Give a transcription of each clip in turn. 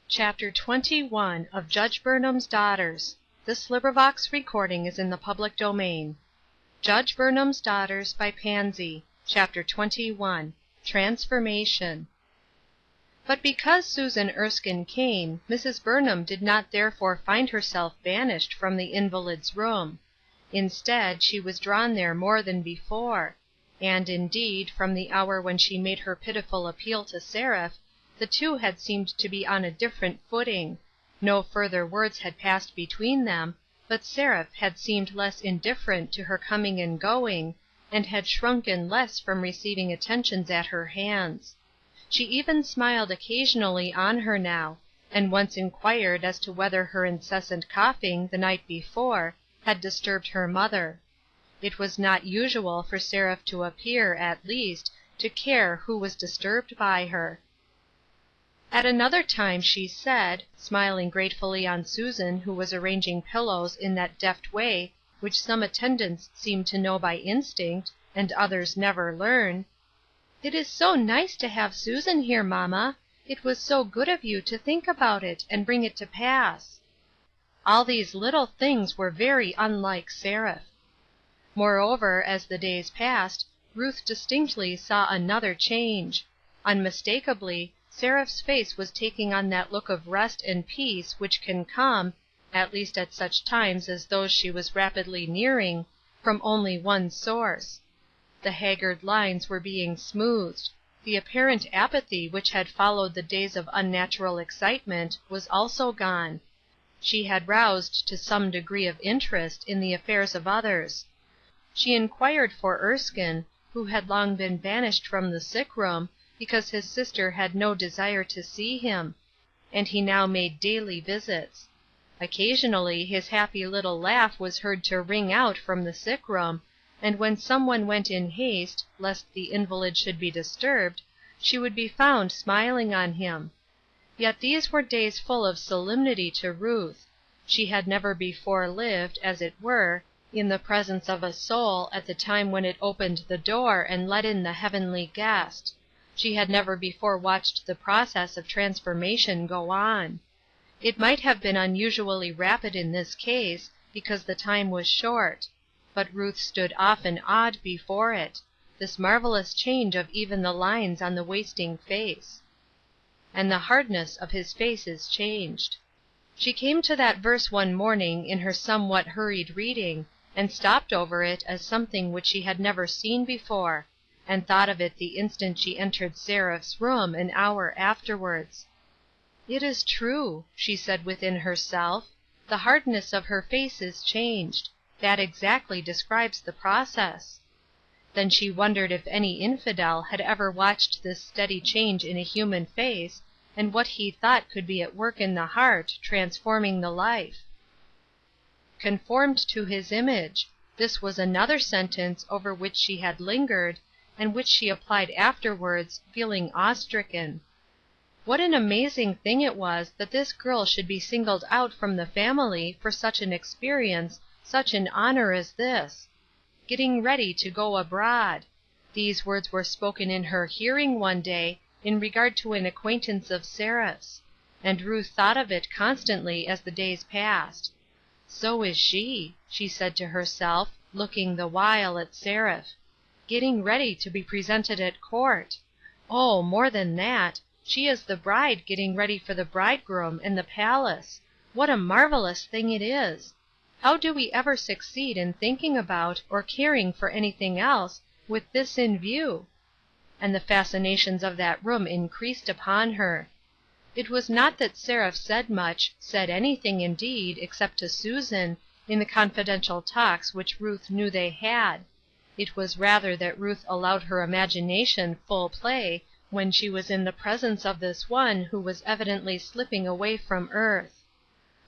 Chapter 21 of Judge Burnham's Daughters. Judge Burnham's Daughters by Pansy. Chapter 21. Transformation. But because Susan Erskine came, Mrs. Burnham did not therefore find herself banished from the invalid's room. Instead, she was drawn there more than before; and, indeed, from the hour when she made her pitiful appeal to Seraph, the two had seemed to be on a different footing. No further words had passed between them, but Seraph had seemed less indifferent to her coming and going, and had shrunken less from receiving attentions at her hands. She even smiled occasionally on her now, and once inquired as to whether her incessant coughing the night before had disturbed her mother. It was not usual for Seraph to appear, at least, to care who was disturbed by her. At another time she said, smiling gratefully on Susan, who was arranging pillows in that deft way which some attendants seem to know by instinct, and others never learn, "It is so nice to have Susan here, Mama. It was so good of you to think about it, and bring it to pass." All these little things were very unlike Seraph. Moreover, as the days passed, Ruth distinctly saw another change. Unmistakably, Seraph's face was taking on that look of rest and peace which can come, at least at such times as those she was rapidly nearing, from only one source. The haggard lines were being smoothed. The apparent apathy which had followed the days of unnatural excitement was also gone. She had roused to some degree of interest in the affairs of others. She inquired for Erskine, who had long been banished from the sick room, because his sister had no desire to see him, and he now made daily visits. Occasionally his happy little laugh was heard to ring out from the sick room, and when some one went in haste, lest the invalid should be disturbed, she would be found smiling on him. Yet these were days full of solemnity to Ruth. She had never before lived, as it were, in the presence of a soul at the time when it opened the door and let in the heavenly guest. She had never before watched the process of transformation go on. It might have been unusually rapid in this case, because the time was short; but Ruth stood often awed before it, this marvelous change of even the lines on the wasting face. "And the hardness of his face is changed." She came to that verse one morning in her somewhat hurried reading, and stopped over it as something which she had never seen before, and thought of it the instant she entered Seraph's room an hour afterwards. "It is true," she said within herself. "The hardness of her face is changed. That exactly describes the process." Then she wondered if any infidel had ever watched this steady change in a human face, and what he thought could be at work in the heart, transforming the life. Conformed to his image. This was another sentence over which she had lingered, and which she applied afterwards, feeling awe-stricken. What an amazing thing it was that this girl should be singled out from the family for such an experience, such an honor as this. Getting ready to go abroad. These words were spoken in her hearing one day, in regard to an acquaintance of Seraph's; and Ruth thought of it constantly as the days passed. "So is she," she said to herself, looking the while at Seraph. "Getting ready to be presented at court. Oh, more than that, she is the bride getting ready for the bridegroom and the palace. What a marvelous thing it is! How do we ever succeed in thinking about, or caring for anything else, with this in view?" And the fascinations of that room increased upon her. It was not that Seraph said much, said anything, indeed, except to Susan, in the confidential talks which Ruth knew they had. It was rather that Ruth allowed her imagination full play when she was in the presence of this one who was evidently slipping away from earth.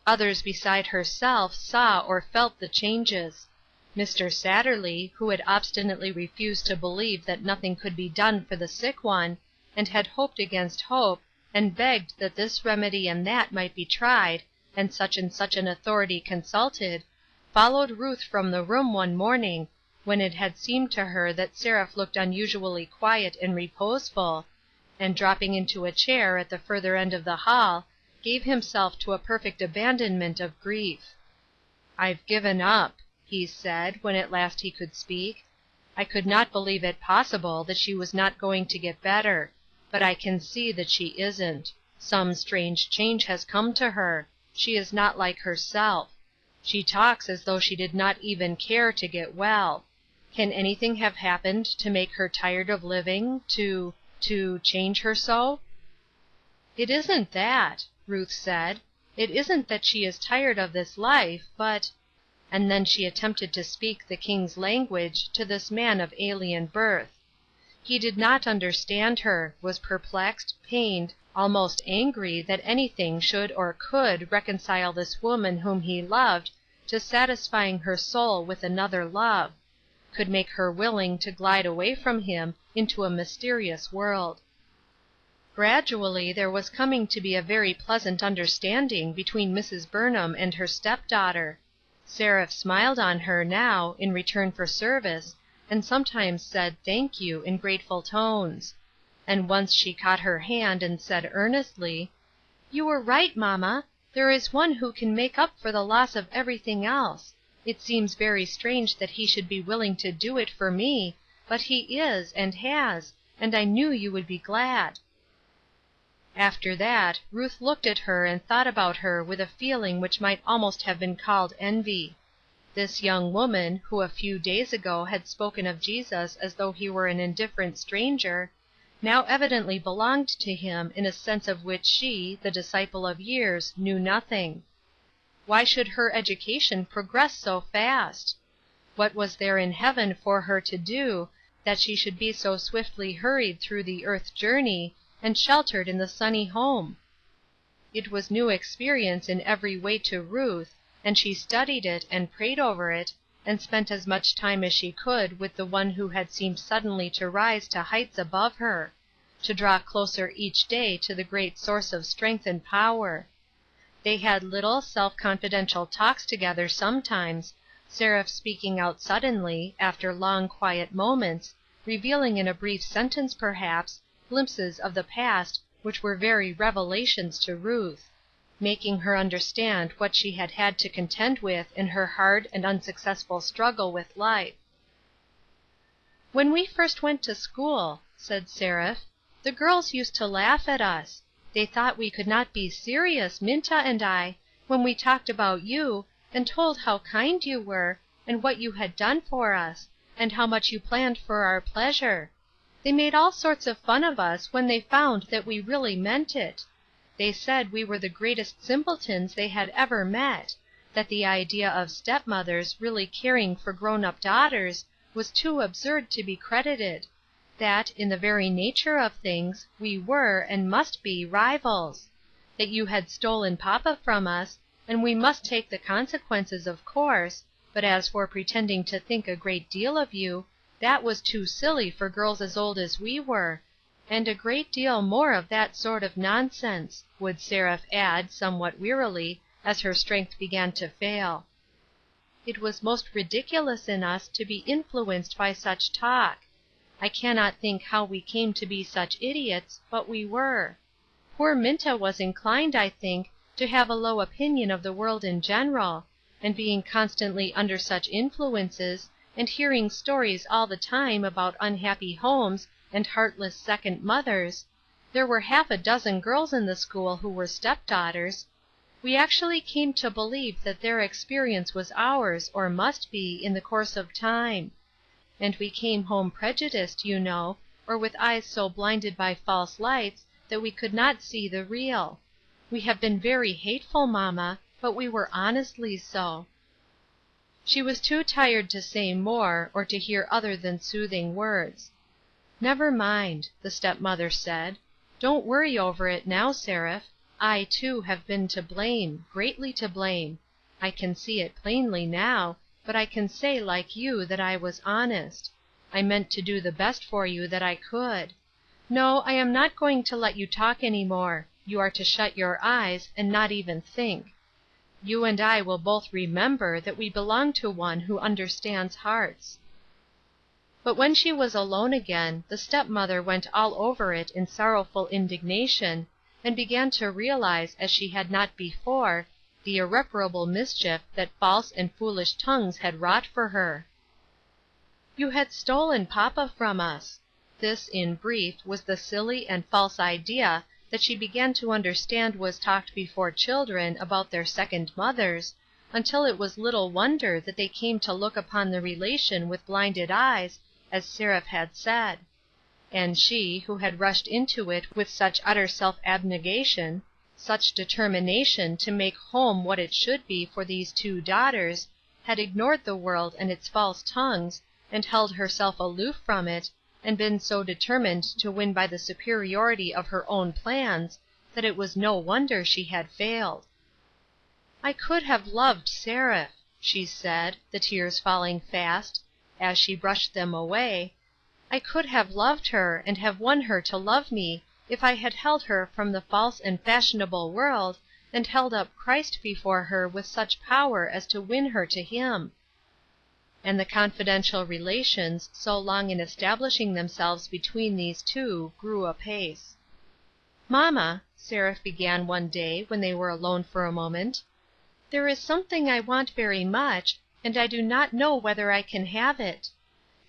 Others beside herself saw or felt the changes. Mr. Satterley, who had obstinately refused to believe that nothing could be done for the sick one, and had hoped against hope, and begged that this remedy and that might be tried, and such an authority consulted, followed Ruth from the room one morning, when it had seemed to her that Seraph looked unusually quiet and reposeful, and dropping into a chair at the further end of the hall, gave himself to a perfect abandonment of grief. "I've given up," he said, when at last he could speak. "I could not believe it possible that she was not going to get better, but I can see that she isn't. Some strange change has come to her. She is not like herself. She talks as though she did not even care to get well. Can anything have happened to make her tired of living, to change her so?" "It isn't that," Ruth said. "It isn't that she is tired of this life, but—" And then she attempted to speak the King's language to this man of alien birth. He did not understand her, was perplexed, pained, almost angry that anything should or could reconcile this woman whom he loved to satisfying her soul with another love, could make her willing to glide away from him into a mysterious world. Gradually there was coming to be a very pleasant understanding between Mrs. Burnham and her step-daughter. Seraph smiled on her now, in return for service, and sometimes said "thank you" in grateful tones. And once she caught her hand and said earnestly, "You were right, mamma. There is one who can make up for the loss of everything else. It seems very strange that he should be willing to do it for me, but he is, and has, and I knew you would be glad." After that, Ruth looked at her and thought about her with a feeling which might almost have been called envy. This young woman, who a few days ago had spoken of Jesus as though he were an indifferent stranger, now evidently belonged to him in a sense of which she, the disciple of years, knew nothing. Why should her education progress so fast? What was there in heaven for her to do, that she should be so swiftly hurried through the earth journey, and sheltered in the sunny home? It was new experience in every way to Ruth, and she studied it, and prayed over it, and spent as much time as she could with the one who had seemed suddenly to rise to heights above her, to draw closer each day to the great source of strength and power. They had little, self-confidential talks together sometimes, Seraph speaking out suddenly, after long, quiet moments, revealing in a brief sentence perhaps, glimpses of the past which were very revelations to Ruth, making her understand what she had had to contend with in her hard and unsuccessful struggle with life. "When we first went to school," said Seraph, "the girls used to laugh at us. They thought we could not be serious, Minta and I, when we talked about you, and told how kind you were, and what you had done for us, and how much you planned for our pleasure. They made all sorts of fun of us when they found that we really meant it. They said we were the greatest simpletons they had ever met; that the idea of step-mothers really caring for grown-up daughters was too absurd to be credited; that, in the very nature of things, we were, and must be, rivals; that you had stolen papa from us, and we must take the consequences, of course, but as for pretending to think a great deal of you, that was too silly for girls as old as we were, and a great deal more of that sort of nonsense," would Seraph add, somewhat wearily, as her strength began to fail. "It was most ridiculous in us to be influenced by such talk. I cannot think how we came to be such idiots, but we were. Poor Minta was inclined, I think, to have a low opinion of the world in general, and being constantly under such influences, and hearing stories all the time about unhappy homes and heartless second mothers, there were half a dozen girls in the school who were step-daughters. We actually came to believe that their experience was ours, or must be, in the course of time. And we came home prejudiced, you know, or with eyes so blinded by false lights that we could not see the real. We have been very hateful, mamma, but we were honestly so." She was too tired to say more, or to hear other than soothing words. "Never mind," the step-mother said. "Don't worry over it now, Seraph. I, too, have been to blame, greatly to blame. I can see it plainly now, but I can say like you that I was honest. I meant to do the best for you that I could. No, I am not going to let you talk any more. You are to shut your eyes, and not even think. You and I will both remember that we belong to one who understands hearts." But when she was alone again, the step-mother went all over it in sorrowful indignation, and began to realize, as she had not before, the irreparable mischief that false and foolish tongues had wrought for her. "You had stolen papa from us." This, in brief, was the silly and false idea that she began to understand was talked before children about their second mothers, until it was little wonder that they came to look upon the relation with blinded eyes, as Seraph had said. And she, who had rushed into it with such utter self-abnegation, such determination to make home what it should be for these two daughters, had ignored the world and its false tongues, and held herself aloof from it, and been so determined to win by the superiority of her own plans, that it was no wonder she had failed. "I could have loved Seraph," she said, the tears falling fast, as she brushed them away. "I could have loved her, and have won her to love me, if I had held her from the false and fashionable world, and held up Christ before her with such power as to win her to him." And the confidential relations so long in establishing themselves between these two grew apace. "Mama," Seraph began one day when they were alone for a moment, "there is something I want very much, and I do not know whether I can have it.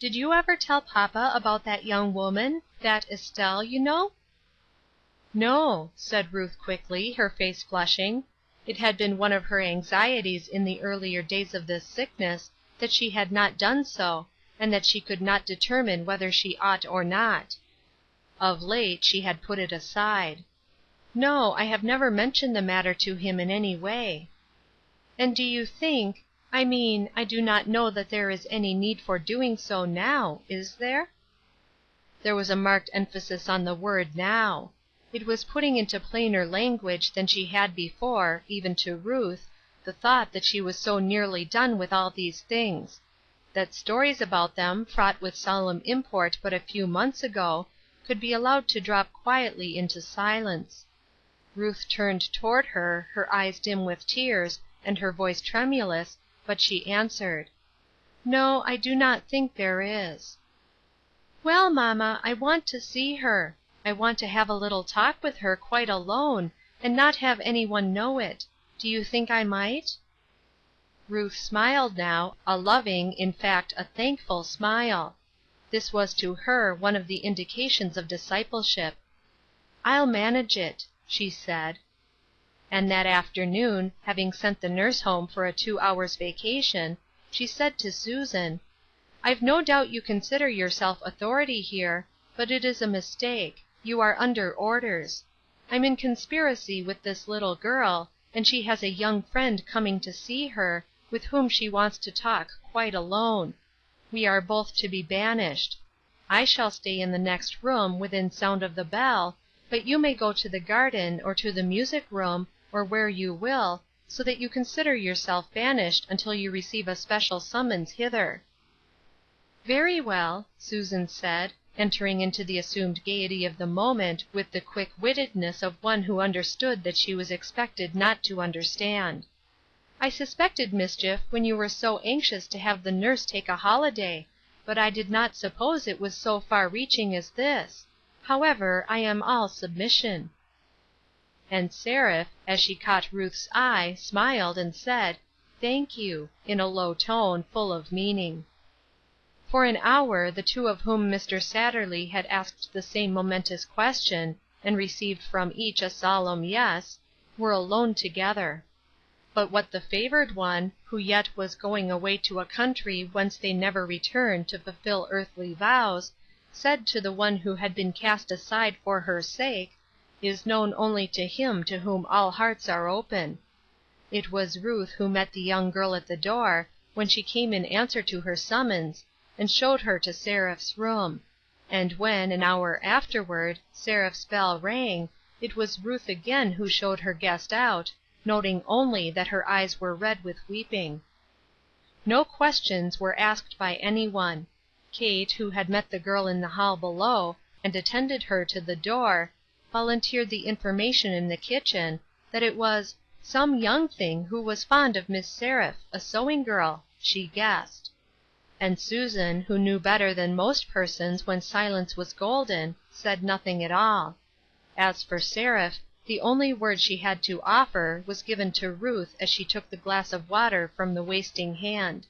Did you ever tell papa about that young woman, that Estelle, you know?" "No," said Ruth quickly, her face flushing. It had been one of her anxieties in the earlier days of this sickness that she had not done so, and that she could not determine whether she ought or not. Of late she had put it aside. "No, I have never mentioned the matter to him in any way." "And do you think, I do not know that there is any need for doing so now, is there?" There was a marked emphasis on the word now. It was putting into plainer language than she had before, even to Ruth, the thought that she was so nearly done with all these things; that stories about them, fraught with solemn import but a few months ago, could be allowed to drop quietly into silence. Ruth turned toward her, her eyes dim with tears, and her voice tremulous, but she answered, "No, I do not think there is." "Well, Mama, I want to see her. I want to have a little talk with her quite alone, and not have any one know it. Do you think I might?" Ruth smiled now, a loving, in fact, a thankful smile. This was to her one of the indications of discipleship. "I'll manage it," she said. And that afternoon, having sent the nurse home for a 2 hours' vacation, she said to Susan, "I've no doubt you consider yourself authority here, but it is a mistake. You are under orders. I'm in conspiracy with this little girl, and she has a young friend coming to see her, with whom she wants to talk quite alone. We are both to be banished. I shall stay in the next room, within sound of the bell, but you may go to the garden, or to the music room, or where you will, so that you consider yourself banished until you receive a special summons hither." "Very well," Susan said, entering into the assumed gaiety of the moment with the quick-wittedness of one who understood that she was expected not to understand. "I suspected mischief when you were so anxious to have the nurse take a holiday, but I did not suppose it was so far-reaching as this. However, I am all submission." And Seraph, as she caught Ruth's eye, smiled and said, "Thank you," in a low tone, full of meaning. For an hour the two of whom Mr. Satterley had asked the same momentous question, and received from each a solemn yes, were alone together. But what the favored one, who yet was going away to a country whence they never return to fulfill earthly vows, said to the one who had been cast aside for her sake, is known only to Him to whom all hearts are open. It was Ruth who met the young girl at the door, when she came in answer to her summons, and showed her to Seraph's room; and when, an hour afterward, Seraph's bell rang, it was Ruth again who showed her guest out, noting only that her eyes were red with weeping. No questions were asked by any one. Kate, who had met the girl in the hall below, and attended her to the door, volunteered the information in the kitchen, that it was "some young thing who was fond of Miss Seraph, a sewing girl," she guessed. And Susan, who knew better than most persons when silence was golden, said nothing at all. As for Seraph, The only word she had to offer was given to Ruth as she took the glass of water from the wasting hand.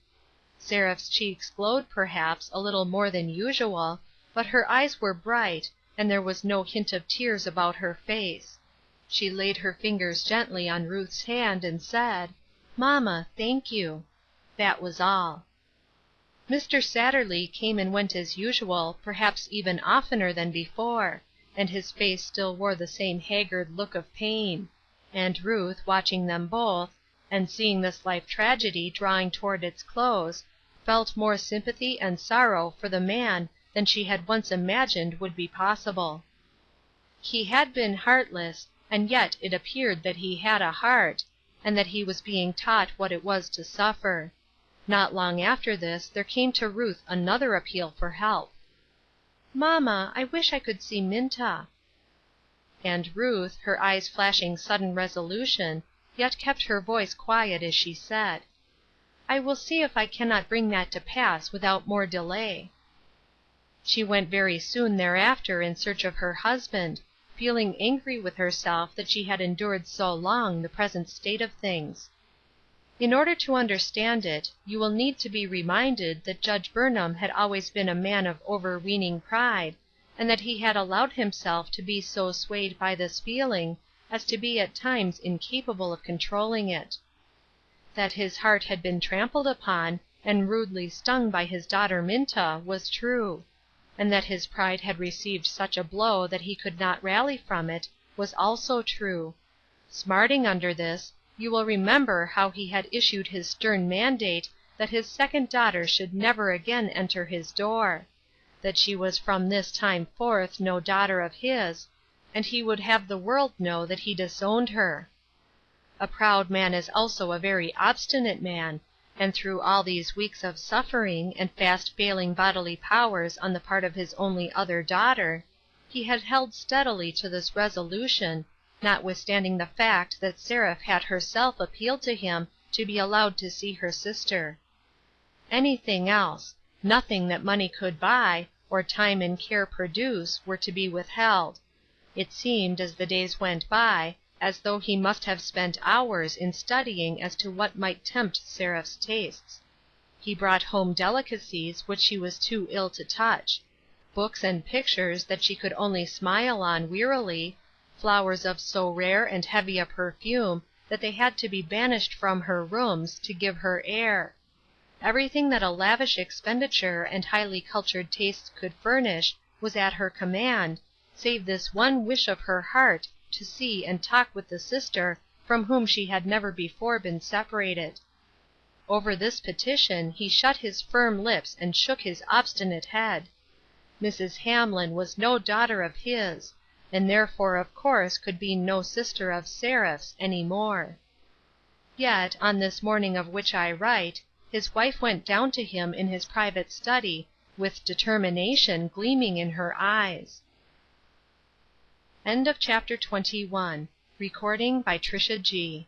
Seraph's cheeks glowed, perhaps, a little more than usual, but her eyes were bright, and there was no hint of tears about her face. She laid her fingers gently on Ruth's hand, and said, "Mama, thank you." That was all. Mr. Satterley came and went as usual, perhaps even oftener than before, and his face still wore the same haggard look of pain; and Ruth, watching them both, and seeing this life tragedy drawing toward its close, felt more sympathy and sorrow for the man than she had once imagined would be possible. He had been heartless, and yet it appeared that he had a heart, and that he was being taught what it was to suffer. Not long after this there came to Ruth another appeal for help. "Mama, I wish I could see Minta." And Ruth, her eyes flashing sudden resolution, yet kept her voice quiet as she said, "I will see if I cannot bring that to pass without more delay." She went very soon thereafter in search of her husband, feeling angry with herself that she had endured so long the present state of things. In order to understand it, you will need to be reminded that Judge Burnham had always been a man of overweening pride, and that he had allowed himself to be so swayed by this feeling as to be at times incapable of controlling it. That his heart had been trampled upon, and rudely stung by his daughter Minta, was true; and that his pride had received such a blow that he could not rally from it, was also true. Smarting under this, you will remember how he had issued his stern mandate that his second daughter should never again enter his door; that she was from this time forth no daughter of his, and he would have the world know that he disowned her. A proud man is also a very obstinate man, and through all these weeks of suffering, and fast failing bodily powers on the part of his only other daughter, he had held steadily to this resolution, notwithstanding the fact that Seraph had herself appealed to him to be allowed to see her sister. Anything else, nothing that money could buy, or time and care produce, were to be withheld. It seemed, as the days went by, as though he must have spent hours in studying as to what might tempt Seraph's tastes. He brought home delicacies which she was too ill to touch; books and pictures that she could only smile on wearily, flowers of so rare and heavy a perfume that they had to be banished from her rooms to give her air. Everything that a lavish expenditure and highly cultured tastes could furnish was at her command, save this one wish of her heart to see and talk with the sister from whom she had never before been separated. Over this petition he shut his firm lips and shook his obstinate head. Mrs. Hamlin was no daughter of his, and therefore of course could be no sister of Seraph's any more. Yet, on this morning of which I write, his wife went down to him in his private study, with determination gleaming in her eyes. End of chapter 21. Recording by Trisha G.